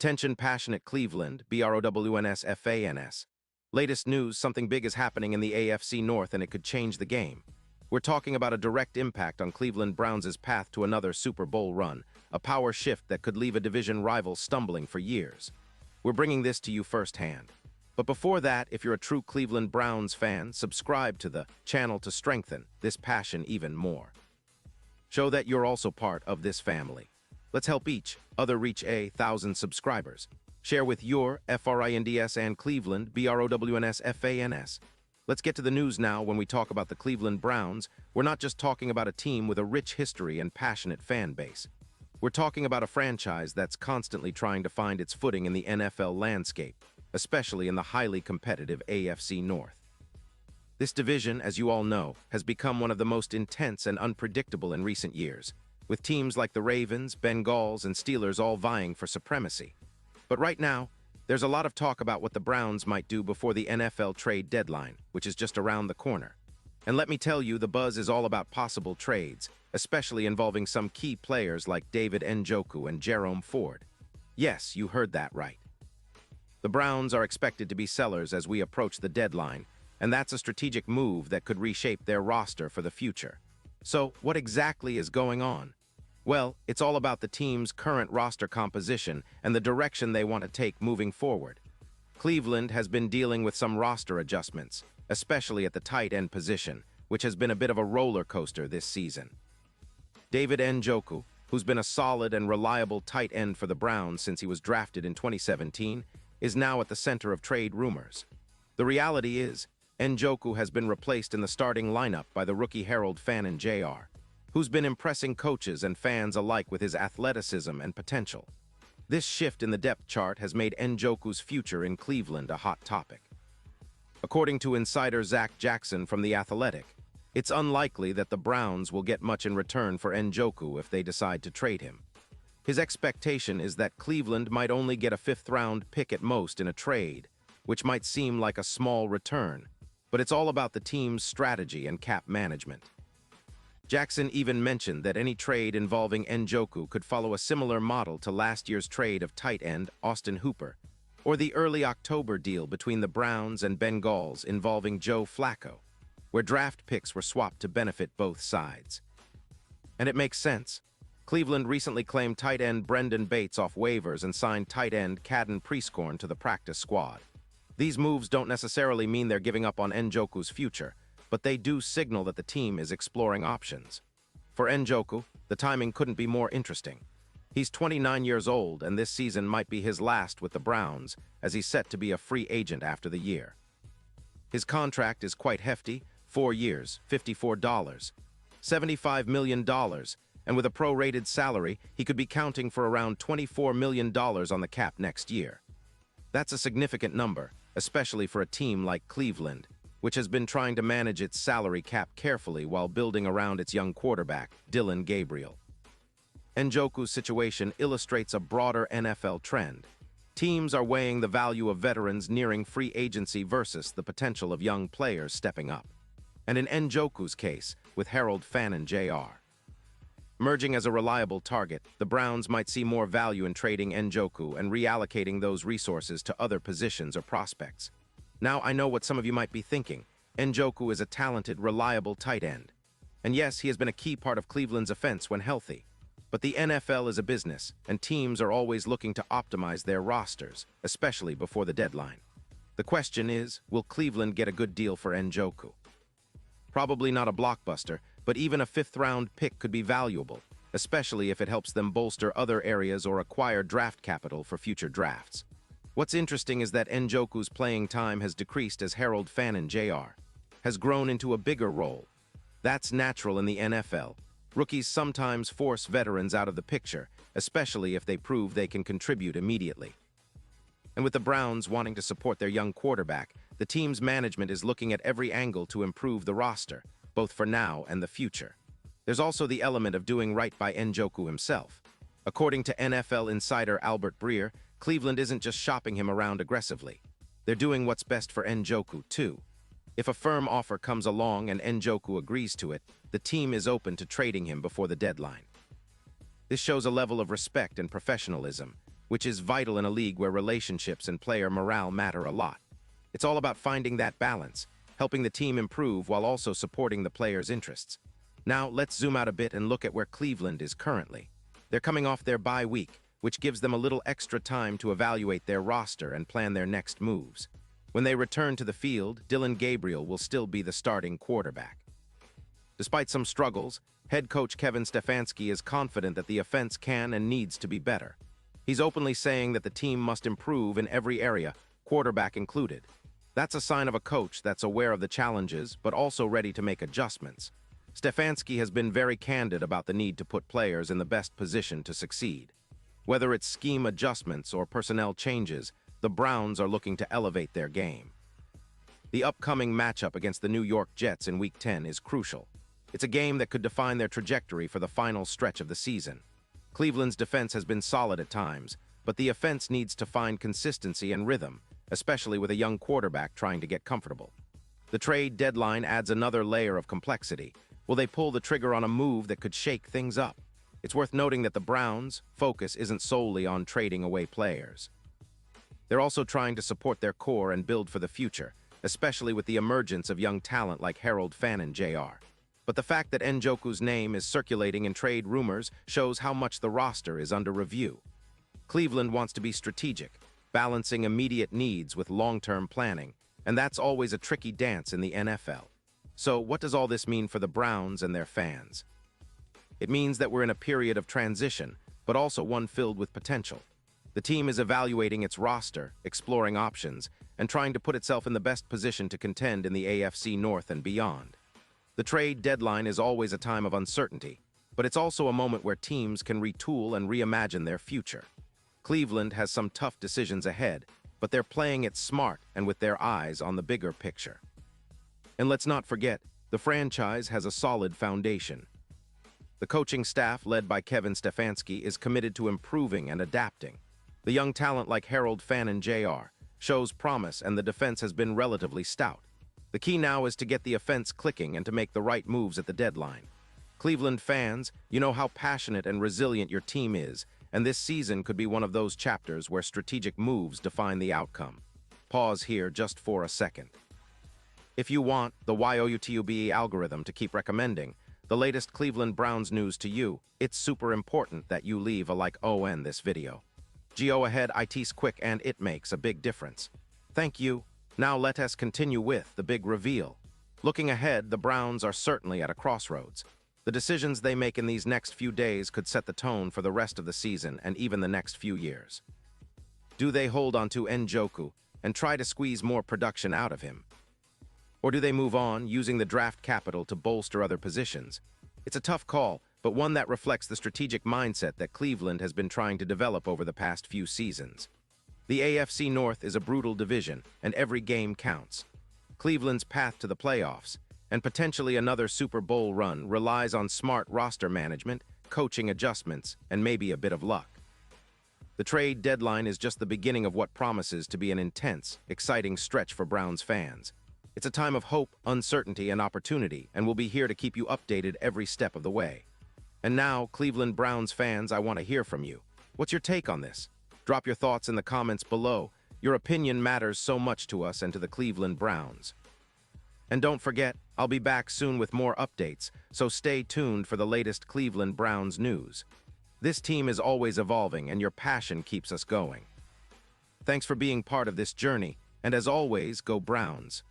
Attention passionate Cleveland, BROWNS. Latest news, something big is happening in the AFC North and it could change the game. We're talking about a direct impact on Cleveland Browns' path to another Super Bowl run, a power shift that could leave a division rival stumbling for years. We're bringing this to you firsthand. But before that, if you're a true Cleveland Browns fan, subscribe to the channel to strengthen this passion even more. Show that you're also part of this family. Let's help each other reach 1,000 subscribers. Share with your FRINDS and Cleveland, BROWNS. Let's get to the news now. When we talk about the Cleveland Browns, we're not just talking about a team with a rich history and passionate fan base. We're talking about a franchise that's constantly trying to find its footing in the NFL landscape, especially in the highly competitive AFC North. This division, as you all know, has become one of the most intense and unpredictable in recent years, with teams like the Ravens, Bengals, and Steelers all vying for supremacy. But right now, there's a lot of talk about what the Browns might do before the NFL trade deadline, which is just around the corner. And let me tell you, the buzz is all about possible trades, especially involving some key players like David Njoku and Jerome Ford. Yes, you heard that right. The Browns are expected to be sellers as we approach the deadline, and that's a strategic move that could reshape their roster for the future. So, what exactly is going on? Well, it's all about the team's current roster composition and the direction they want to take moving forward. Cleveland has been dealing with some roster adjustments, especially at the tight end position, which has been a bit of a roller coaster this season. David Njoku, who's been a solid and reliable tight end for the Browns since he was drafted in 2017, is now at the center of trade rumors. The reality is, Njoku has been replaced in the starting lineup by the rookie Harold Fannin Jr., who's been impressing coaches and fans alike with his athleticism and potential. This shift in the depth chart has made Njoku's future in Cleveland a hot topic. According to insider Zach Jackson from The Athletic, it's unlikely that the Browns will get much in return for Njoku if they decide to trade him. His expectation is that Cleveland might only get a fifth-round pick at most in a trade, which might seem like a small return, but it's all about the team's strategy and cap management. Jackson even mentioned that any trade involving Njoku could follow a similar model to last year's trade of tight end Austin Hooper, or the early October deal between the Browns and Bengals involving Joe Flacco, where draft picks were swapped to benefit both sides. And it makes sense. Cleveland recently claimed tight end Brendan Bates off waivers and signed tight end Caden Prieskorn to the practice squad. These moves don't necessarily mean they're giving up on Njoku's future, but they do signal that the team is exploring options. For Njoku, the timing couldn't be more interesting. He's 29 years old, and this season might be his last with the Browns, as he's set to be a free agent after the year. His contract is quite hefty, 4 years, $54, $75 million, and with a prorated salary, he could be counting for around $24 million on the cap next year. That's a significant number, especially for a team like Cleveland, which has been trying to manage its salary cap carefully while building around its young quarterback, Dillon Gabriel. Njoku's situation illustrates a broader NFL trend. Teams are weighing the value of veterans nearing free agency versus the potential of young players stepping up. And in Njoku's case, with Harold Fannin Jr. Emerging as a reliable target, the Browns might see more value in trading Njoku and reallocating those resources to other positions or prospects. Now, I know what some of you might be thinking. Njoku is a talented, reliable tight end. And yes, he has been a key part of Cleveland's offense when healthy. But the NFL is a business, and teams are always looking to optimize their rosters, especially before the deadline. The question is, will Cleveland get a good deal for Njoku? Probably not a blockbuster, but even a fifth-round pick could be valuable, especially if it helps them bolster other areas or acquire draft capital for future drafts. What's interesting is that Njoku's playing time has decreased as Harold Fannin Jr. has grown into a bigger role. That's natural in the NFL. Rookies sometimes force veterans out of the picture, especially if they prove they can contribute immediately. And with the Browns wanting to support their young quarterback, the team's management is looking at every angle to improve the roster, both for now and the future. There's also the element of doing right by Njoku himself. According to NFL insider Albert Breer, Cleveland isn't just shopping him around aggressively. They're doing what's best for Njoku, too. If a firm offer comes along and Njoku agrees to it, the team is open to trading him before the deadline. This shows a level of respect and professionalism, which is vital in a league where relationships and player morale matter a lot. It's all about finding that balance, helping the team improve while also supporting the players' interests. Now, let's zoom out a bit and look at where Cleveland is currently. They're coming off their bye week, which gives them a little extra time to evaluate their roster and plan their next moves. When they return to the field, Dillon Gabriel will still be the starting quarterback. Despite some struggles, head coach Kevin Stefanski is confident that the offense can and needs to be better. He's openly saying that the team must improve in every area, quarterback included. That's a sign of a coach that's aware of the challenges, but also ready to make adjustments. Stefanski has been very candid about the need to put players in the best position to succeed. Whether it's scheme adjustments or personnel changes, the Browns are looking to elevate their game. The upcoming matchup against the New York Jets in Week 10 is crucial. It's a game that could define their trajectory for the final stretch of the season. Cleveland's defense has been solid at times, but the offense needs to find consistency and rhythm, especially with a young quarterback trying to get comfortable. The trade deadline adds another layer of complexity. Will they pull the trigger on a move that could shake things up? It's worth noting that the Browns' focus isn't solely on trading away players. They're also trying to support their core and build for the future, especially with the emergence of young talent like Harold Fannin Jr. But the fact that Njoku's name is circulating in trade rumors shows how much the roster is under review. Cleveland wants to be strategic, balancing immediate needs with long-term planning, and that's always a tricky dance in the NFL. So what does all this mean for the Browns and their fans? It means that we're in a period of transition, but also one filled with potential. The team is evaluating its roster, exploring options, and trying to put itself in the best position to contend in the AFC North and beyond. The trade deadline is always a time of uncertainty, but it's also a moment where teams can retool and reimagine their future. Cleveland has some tough decisions ahead, but they're playing it smart and with their eyes on the bigger picture. And let's not forget, the franchise has a solid foundation. The coaching staff, led by Kevin Stefanski, is committed to improving and adapting. The young talent like Harold Fannin Jr. shows promise, and the defense has been relatively stout. The key now is to get the offense clicking and to make the right moves at the deadline. Cleveland fans, you know how passionate and resilient your team is, and this season could be one of those chapters where strategic moves define the outcome. Pause here just for a second. If you want the YOUTUBE algorithm to keep recommending the latest Cleveland Browns news to you, it's super important that you leave a like on this video. Go ahead, it's quick and it makes a big difference. Thank you. Now let us continue with the big reveal. Looking ahead, the Browns are certainly at a crossroads. The decisions they make in these next few days could set the tone for the rest of the season and even the next few years. Do they hold on to Njoku and try to squeeze more production out of him? Or do they move on, using the draft capital to bolster other positions? It's a tough call, but one that reflects the strategic mindset that Cleveland has been trying to develop over the past few seasons. The AFC North is a brutal division, and every game counts. Cleveland's path to the playoffs, and potentially another Super Bowl run, relies on smart roster management, coaching adjustments, and maybe a bit of luck. The trade deadline is just the beginning of what promises to be an intense, exciting stretch for Browns fans. It's a time of hope, uncertainty, and opportunity, and we'll be here to keep you updated every step of the way. And now, Cleveland Browns fans, I want to hear from you. What's your take on this? Drop your thoughts in the comments below. Your opinion matters so much to us and to the Cleveland Browns. And don't forget, I'll be back soon with more updates, so stay tuned for the latest Cleveland Browns news. This team is always evolving, and your passion keeps us going. Thanks for being part of this journey, and as always, go Browns.